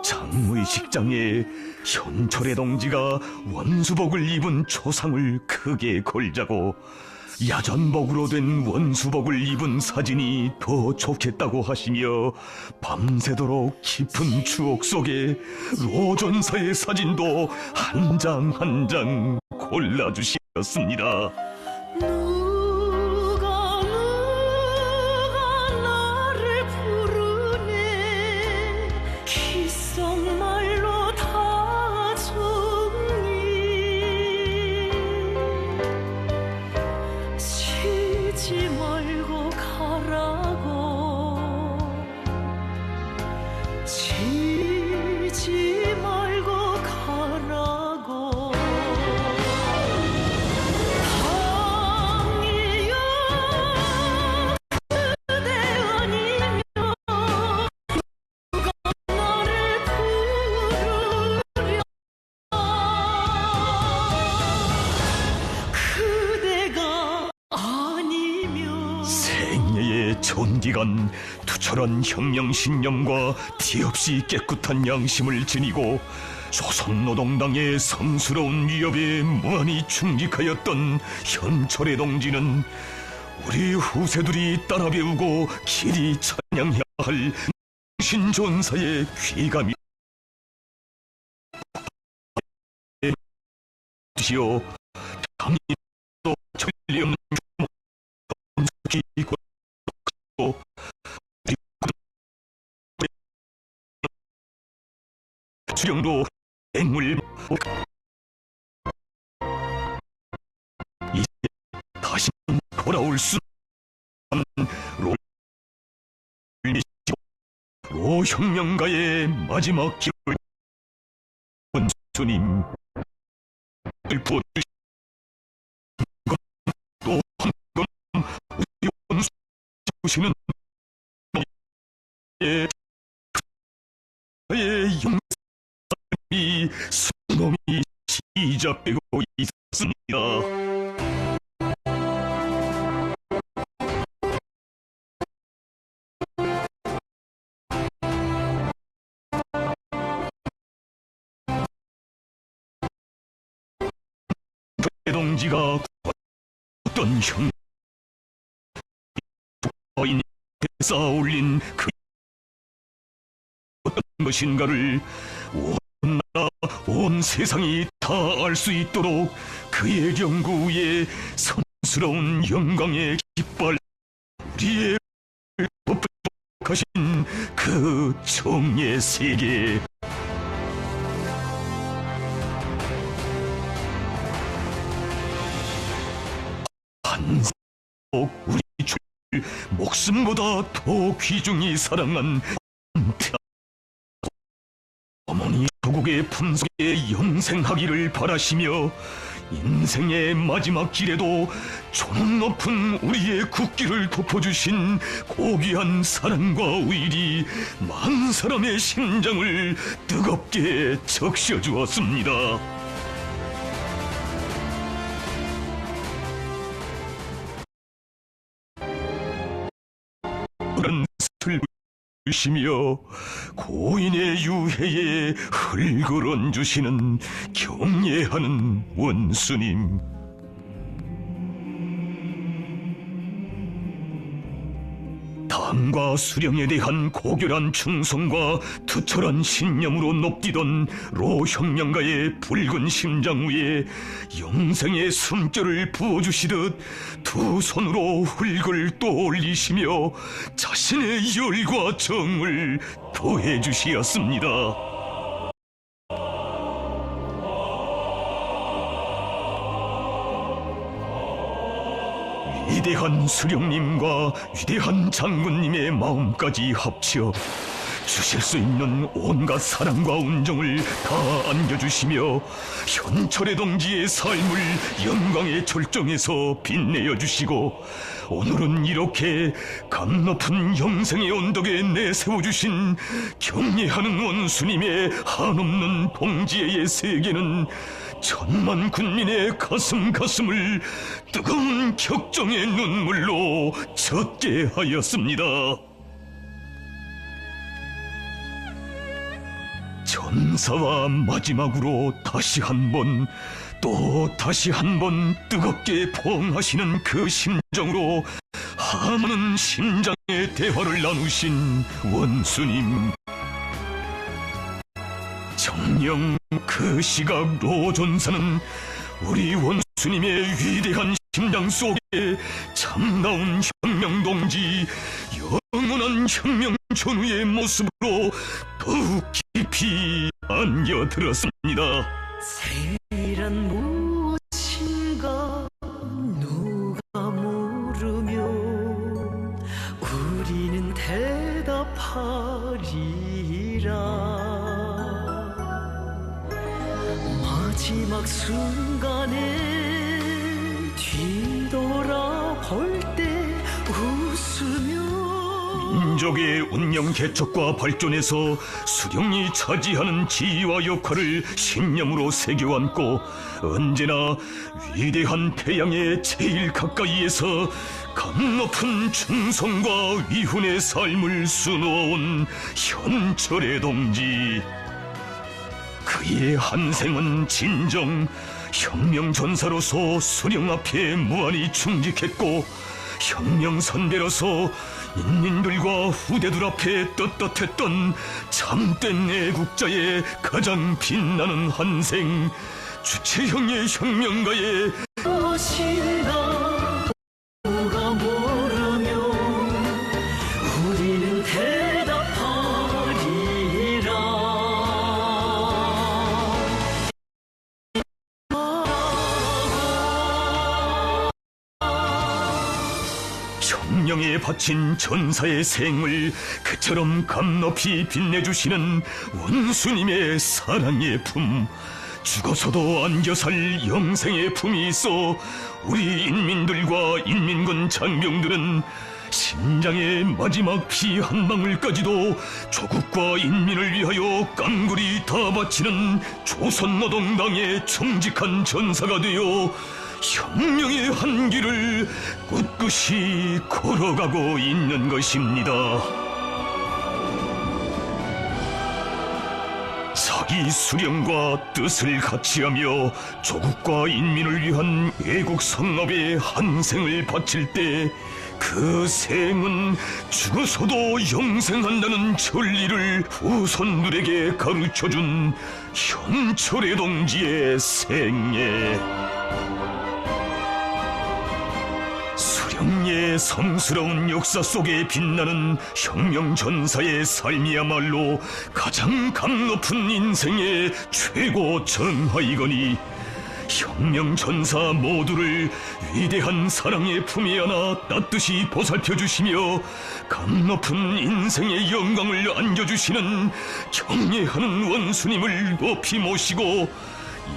장의식장에 현철의 동지가 원수복을 입은 초상을 크게 걸자고, 야전복으로 된 원수복을 입은 사진이 더 좋겠다고 하시며 밤새도록 깊은 추억 속에 로전사의 사진도 한 장 한 장 골라주셨습니다. 누가 나를 부르네, 귓속말로 다 죽니, 쉬지 말고 가라고, 쉬지 말고 가라고. 전기간 투철한 혁명신념과 티없이 깨끗한 양심을 지니고 조선노동당의 성스러운 위협에 무한히 충직하였던 현철의 동지는 우리 후세들이 따라 배우고 길이 찬양해야 할 신존사의 귀감이 시오 당이 또 천리 없는 기고 수령도 앵물 이제 다시 돌아올 수 없는 로 혁명가의 마지막 길을 원수님 부어주시고 또 한번 우리 원수 주시는 영상이 수놈이 시작되고 있습니다. 동지가 어떤 혁명인 쌓아올린 그 어떤 것인가를 온 나라 온 세상이 다 알 수 있도록 그의 연구에 선스러운 영광의 깃발 우리의 법하신 그 정의 세계 한국 우리 줄 목숨보다 더 귀중히 사랑한 어머니 조국의 품속에 영생하기를 바라시며 인생의 마지막 길에도 존엄 높은 우리의 국기를 덮어주신 고귀한 사랑과 의리 만 사람의 심장을 뜨겁게 적셔주었습니다. 그런 슬프시며 고인의 유해에 흙을 얹으시는 경례하는 원수님, 당과 수령에 대한 고결한 충성과 투철한 신념으로 높디던 로 혁명가의 붉은 심장 위에 영생의 숨결을 부어주시듯 두 손으로 흙을 떠올리시며 자신의 열과 정을 더해주시었습니다. 위대한 수령님과 위대한 장군님의 마음까지 합쳐 주실 수 있는 온갖 사랑과 온정을 다 안겨주시며 현철의 동지의 삶을 영광의 절정에서 빛내어 주시고 오늘은 이렇게 감 높은 영생의 언덕에 내세워주신 경례하는 원수님의 한없는 동지의 세계는 천만 군민의 가슴을 뜨거운 격정의 눈물로 젖게 하였습니다. 전사와 마지막으로 다시 한 번 또 다시 한 번 뜨겁게 포옹하시는 그 심정으로 한없는 심장의 대화를 나누신 원수님, 정녕 그 시각 로존사는 우리 원수님의 위대한 심장 속에 참다운 혁명동지, 영원한 혁명 전우의 모습으로 더욱 깊이 안겨들었습니다. 생이란 무엇인가 누가 물으면 우리는 대답하리라. 마지막 순간에 뒤돌아볼 때 웃으며 민족의 운영 개척과 발전에서 수령이 차지하는 지위와 역할을 신념으로 새겨안고 언제나 위대한 태양의 제일 가까이에서 감 높은 충성과 위훈의 삶을 수놓아온 현철의 동지. 그의 한 생은 진정 혁명전사로서 수령 앞에 무한히 충직했고 혁명 선배로서 인민들과 후대들 앞에 떳떳했던 참된 애국자의 가장 빛나는 한 생, 주체형의 혁명가의 무엇인가 누가 모르면 우리는 대답하리라. 혁명에 바친 전사의 생을 그처럼 감높이 빛내주시는 원수님의 사랑의 품, 죽어서도 안겨 살 영생의 품이 있어 우리 인민들과 인민군 장병들은 심장의 마지막 피 한 방울까지도 조국과 인민을 위하여 깡그리 다 바치는 조선노동당의 정직한 전사가 되어 혁명의 한 길을 꿋꿋이 걸어가고 있는 것입니다. 자기 수령과 뜻을 같이하며 조국과 인민을 위한 애국 성업에 한 생을 바칠 때 그 생은 죽어서도 영생한다는 진리를 후손들에게 가르쳐준 현철의 동지의 생애. 수령의 성스러운 역사 속에 빛나는 혁명 전사의 삶이야말로 가장 감높은 인생의 최고 전하이거니 혁명 전사 모두를 위대한 사랑의 품에 안아 따뜻이 보살펴주시며 감높은 인생의 영광을 안겨주시는 경애하는 원수님을 높이 모시고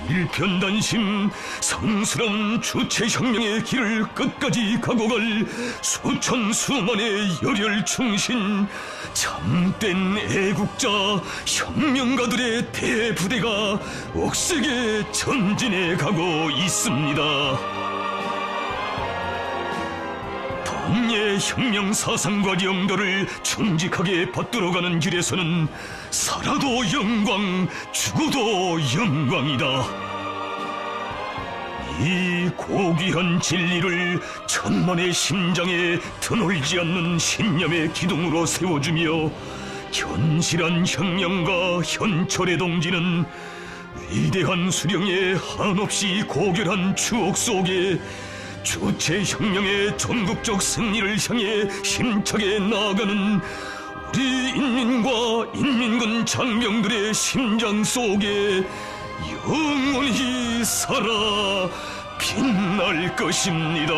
일편단심 성스러운 주체혁명의 길을 끝까지 가고 갈 수천 수만의 열혈 충신 참된 애국자 혁명가들의 대부대가 억세게 전진해 가고 있습니다. 동의 혁명 사상과 영도를 충직하게 받들어가는 길에서는 살아도 영광, 죽어도 영광이다. 이 고귀한 진리를 천만의 심장에 드놀지 않는 신념의 기둥으로 세워주며 견실한 혁명가 현철의 동지는 위대한 수령의 한없이 고결한 추억 속에 주체혁명의 전국적 승리를 향해 힘차게 나아가는 우리 인민과 인민군 장병들의 심장 속에 영원히 살아 빛날 것입니다.